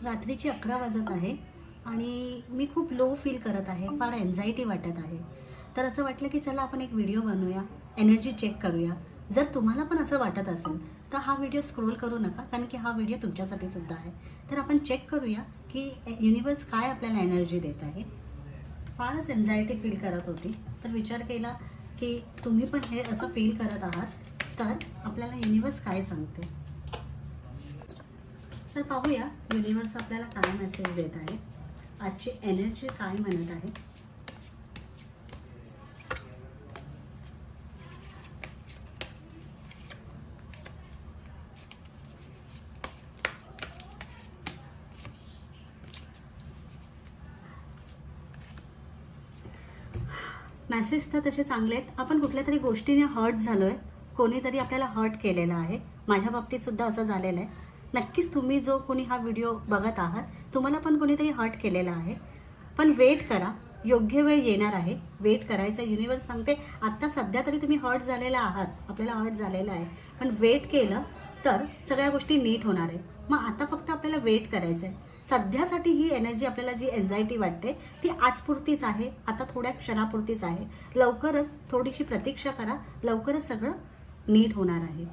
रात्रीची 11 वाजत आहे आणि मी खूप लो फील करत आहे, फार एन्झायटी वाटत आहे. तर असं वाटलं की चला आपण एक व्हिडिओ बनवूया, एनर्जी चेक करूया. जर तुम्हाला पण असं वाटत असेल तर हा व्हिडिओ स्क्रोल करू नका, कारण की हा व्हिडिओ तुमच्यासाठी सुद्धा आहे. तर आपण चेक करूया की युनिवर्स काय आपल्याला एनर्जी देत आहे. फारच एन्झायटी फील करत होती, तर विचार केला की तुम्ही पण हे असं फील करत आहात, तर आपल्याला युनिवर्स काय सांगते. तर पाहूया युनिवर्स आपल्याला काय मेसेज देत आहे, आजची एनर्जी काय म्हणत आहे. मॅसेज तर तसे चांगले आहेत. आपण कुठल्या तरी गोष्टीने हर्ट झालो आहे, कोणीतरी आपल्याला हर्ट केलेलं आहे. माझ्या बाबतीत सुद्धा असं झालेलं आहे. नक्कीच तुम्ही जो कोणी हा व्हिडिओ बघत आहात, तुम्हाला पण कोणीतरी हर्ट केलेलं आहे. पण वेट करा, योग्य वेळ येणार आहे. वेट करायचं, युनिवर्स सांगते. आत्ता सध्या तरी तुम्ही हर्ट झालेला आहात, आपल्याला हर्ट झालेलं आहे, पण वेट केलं तर सगळ्या गोष्टी नीट होणार आहे. मग आता फक्त आपल्याला वेट करायचं आहे. सध्यासाठी ही एनर्जी, आपल्याला जी एन्झायटी वाटते ती आजपुरतीच आहे, आता थोड्या क्षणापुरतीच आहे. लवकरच थोडीशी प्रतीक्षा करा, लवकरच सगळं नीट होणार आहे.